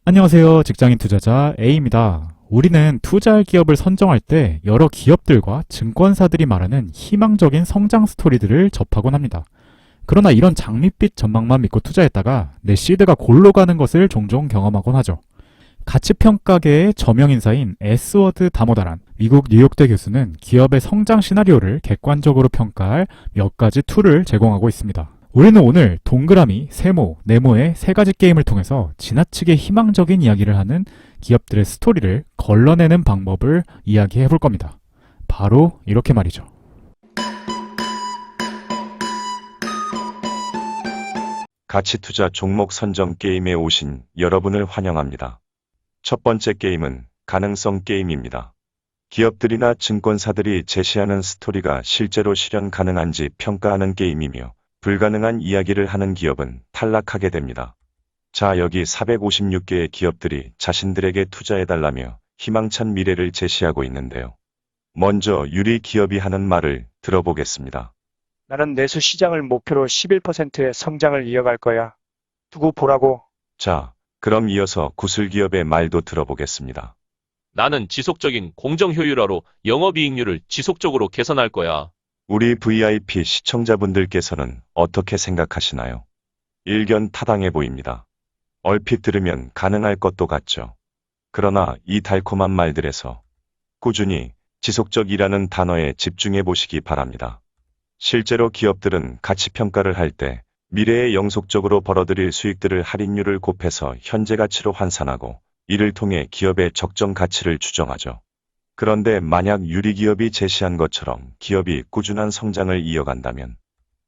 안녕하세요. 직장인 투자자 A입니다. 우리는 투자할 기업을 선정할 때 여러 기업들과 증권사들이 말하는 희망적인 성장 스토리들을 접하곤 합니다. 그러나 이런 장밋빛 전망만 믿고 투자했다가 내 시드가 골로 가는 것을 종종 경험하곤 하죠. 가치평가계의 저명인사인 에스워드 다모다란 미국 뉴욕대 교수는 기업의 성장 시나리오를 객관적으로 평가할 몇 가지 툴을 제공하고 있습니다. 우리는 오늘 동그라미, 세모, 네모의 세 가지 게임을 통해서 지나치게 희망적인 이야기를 하는 기업들의 스토리를 걸러내는 방법을 이야기해 볼 겁니다. 바로 이렇게 말이죠. 가치투자 종목 선정 게임에 오신 여러분을 환영합니다. 첫 번째 게임은 가능성 게임입니다. 기업들이나 증권사들이 제시하는 스토리가 실제로 실현 가능한지 평가하는 게임이며 불가능한 이야기를 하는 기업은 탈락하게 됩니다. 자, 여기 456개의 기업들이 자신들에게 투자해달라며 희망찬 미래를 제시하고 있는데요. 먼저 유리 기업이 하는 말을 들어보겠습니다. 나는 내수 시장을 목표로 11%의 성장을 이어갈 거야. 두고 보라고. 자, 그럼 이어서 구슬기업의 말도 들어보겠습니다. 나는 지속적인 공정 효율화로 영업이익률을 지속적으로 개선할 거야. 우리 VIP 시청자분들께서는 어떻게 생각하시나요? 일견 타당해 보입니다. 얼핏 들으면 가능할 것도 같죠. 그러나 이 달콤한 말들에서 꾸준히 지속적이라는 단어에 집중해 보시기 바랍니다. 실제로 기업들은 가치평가를 할 때 미래에 영속적으로 벌어들일 수익들을 할인율을 곱해서 현재 가치로 환산하고 이를 통해 기업의 적정 가치를 추정하죠. 그런데 만약 유리기업이 제시한 것처럼 기업이 꾸준한 성장을 이어간다면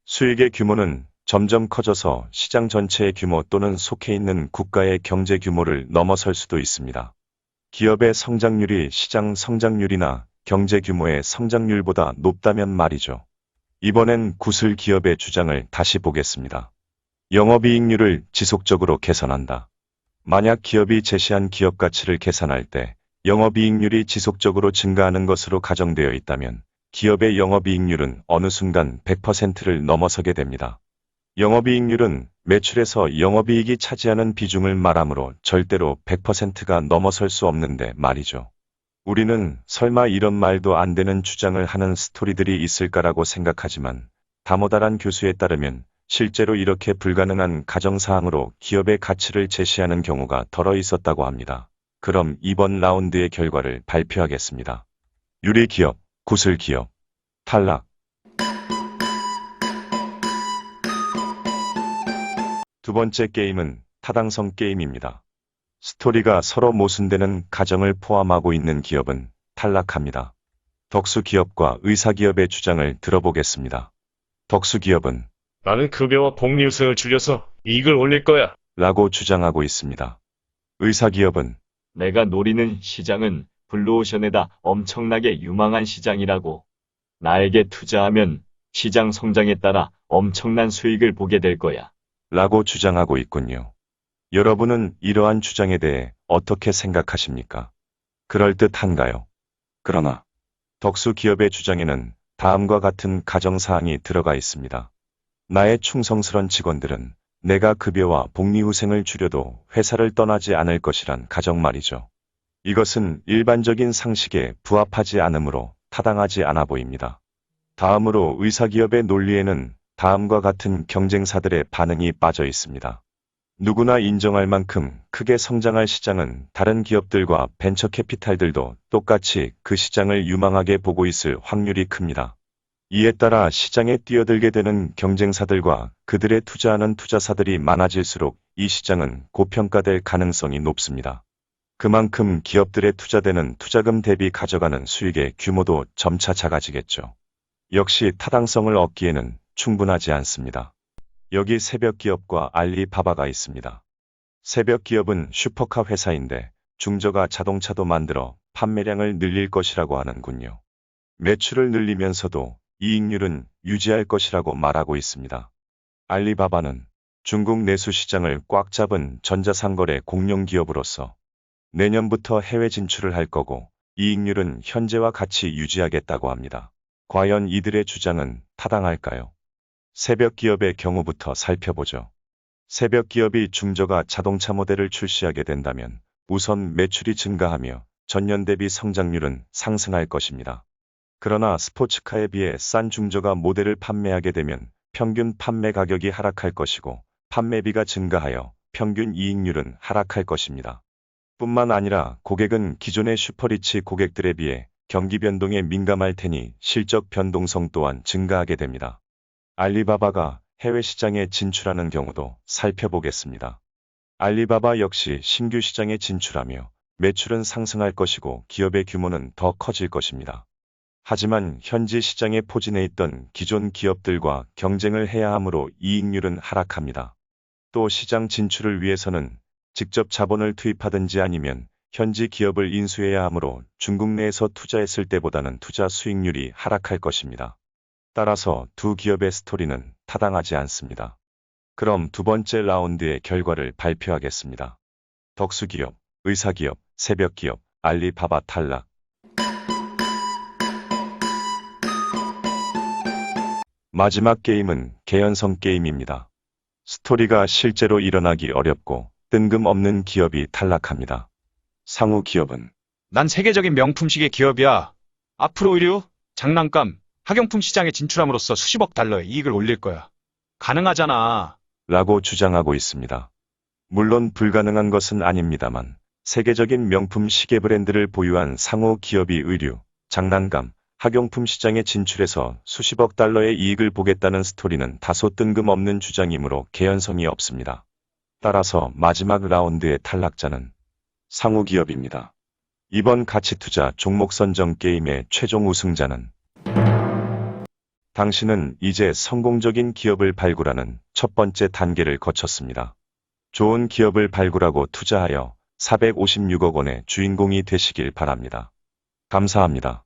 수익의 규모는 점점 커져서 시장 전체의 규모 또는 속해 있는 국가의 경제 규모를 넘어설 수도 있습니다. 기업의 성장률이 시장 성장률이나 경제 규모의 성장률보다 높다면 말이죠. 이번엔 구슬 기업의 주장을 다시 보겠습니다. 영업이익률을 지속적으로 개선한다. 만약 기업이 제시한 기업 가치를 계산할 때 영업이익률이 지속적으로 증가하는 것으로 가정되어 있다면 기업의 영업이익률은 어느 순간 100%를 넘어서게 됩니다. 영업이익률은 매출에서 영업이익이 차지하는 비중을 말하므로 절대로 100%가 넘어설 수 없는데 말이죠. 우리는 설마 이런 말도 안 되는 주장을 하는 스토리들이 있을까라고 생각하지만 다모다란 교수에 따르면 실제로 이렇게 불가능한 가정사항으로 기업의 가치를 제시하는 경우가 덜어 있었다고 합니다. 그럼 이번 라운드의 결과를 발표하겠습니다. 유리기업, 구슬기업, 탈락. 두 번째 게임은 타당성 게임입니다. 스토리가 서로 모순되는 가정을 포함하고 있는 기업은 탈락합니다. 덕수기업과 의사기업의 주장을 들어보겠습니다. 덕수기업은 나는 급여와 복리후생을 줄여서 이익을 올릴 거야. 라고 주장하고 있습니다. 의사기업은 내가 노리는 시장은 블루오션에다 엄청나게 유망한 시장이라고. 나에게 투자하면 시장 성장에 따라 엄청난 수익을 보게 될 거야. 라고 주장하고 있군요. 여러분은 이러한 주장에 대해 어떻게 생각하십니까? 그럴듯한가요? 그러나 덕수기업의 주장에는 다음과 같은 가정사항이 들어가 있습니다. 나의 충성스런 직원들은 내가 급여와 복리후생을 줄여도 회사를 떠나지 않을 것이란 가정 말이죠. 이것은 일반적인 상식에 부합하지 않으므로 타당하지 않아 보입니다. 다음으로 의사기업의 논리에는 다음과 같은 경쟁사들의 반응이 빠져 있습니다. 누구나 인정할 만큼 크게 성장할 시장은 다른 기업들과 벤처 캐피탈들도 똑같이 그 시장을 유망하게 보고 있을 확률이 큽니다. 이에 따라 시장에 뛰어들게 되는 경쟁사들과 그들에 투자하는 투자사들이 많아질수록 이 시장은 고평가될 가능성이 높습니다. 그만큼 기업들에 투자되는 투자금 대비 가져가는 수익의 규모도 점차 작아지겠죠. 역시 타당성을 얻기에는 충분하지 않습니다. 여기 새벽기업과 알리바바가 있습니다. 새벽기업은 슈퍼카 회사인데 중저가 자동차도 만들어 판매량을 늘릴 것이라고 하는군요. 매출을 늘리면서도 이익률은 유지할 것이라고 말하고 있습니다. 알리바바는 중국 내수 시장을 꽉 잡은 전자상거래 공룡기업으로서 내년부터 해외 진출을 할 거고 이익률은 현재와 같이 유지하겠다고 합니다. 과연 이들의 주장은 타당할까요? 새벽 기업의 경우부터 살펴보죠. 새벽 기업이 중저가 자동차 모델을 출시하게 된다면 우선 매출이 증가하며 전년 대비 성장률은 상승할 것입니다. 그러나 스포츠카에 비해 싼 중저가 모델을 판매하게 되면 평균 판매 가격이 하락할 것이고 판매비가 증가하여 평균 이익률은 하락할 것입니다. 뿐만 아니라 고객은 기존의 슈퍼리치 고객들에 비해 경기 변동에 민감할 테니 실적 변동성 또한 증가하게 됩니다. 알리바바가 해외 시장에 진출하는 경우도 살펴보겠습니다. 알리바바 역시 신규 시장에 진출하며 매출은 상승할 것이고 기업의 규모는 더 커질 것입니다. 하지만 현지 시장에 포진해 있던 기존 기업들과 경쟁을 해야 하므로 이익률은 하락합니다. 또 시장 진출을 위해서는 직접 자본을 투입하든지 아니면 현지 기업을 인수해야 하므로 중국 내에서 투자했을 때보다는 투자 수익률이 하락할 것입니다. 따라서 두 기업의 스토리는 타당하지 않습니다. 그럼 두 번째 라운드의 결과를 발표하겠습니다. 덕수기업, 의사기업, 새벽기업, 알리바바 탈락. 마지막 게임은 개연성 게임입니다. 스토리가 실제로 일어나기 어렵고 뜬금없는 기업이 탈락합니다. 상우 기업은 난 세계적인 명품 시계 기업이야. 앞으로 의류, 장난감, 학용품 시장에 진출함으로써 수십억 달러의 이익을 올릴 거야. 가능하잖아. 라고 주장하고 있습니다. 물론 불가능한 것은 아닙니다만 세계적인 명품 시계 브랜드를 보유한 상호 기업이 의류, 장난감, 학용품 시장에 진출해서 수십억 달러의 이익을 보겠다는 스토리는 다소 뜬금없는 주장이므로 개연성이 없습니다. 따라서 마지막 라운드의 탈락자는 상호 기업입니다. 이번 가치투자 종목 선정 게임의 최종 우승자는 당신은 이제 성공적인 기업을 발굴하는 첫 번째 단계를 거쳤습니다. 좋은 기업을 발굴하고 투자하여 456억 원의 주인공이 되시길 바랍니다. 감사합니다.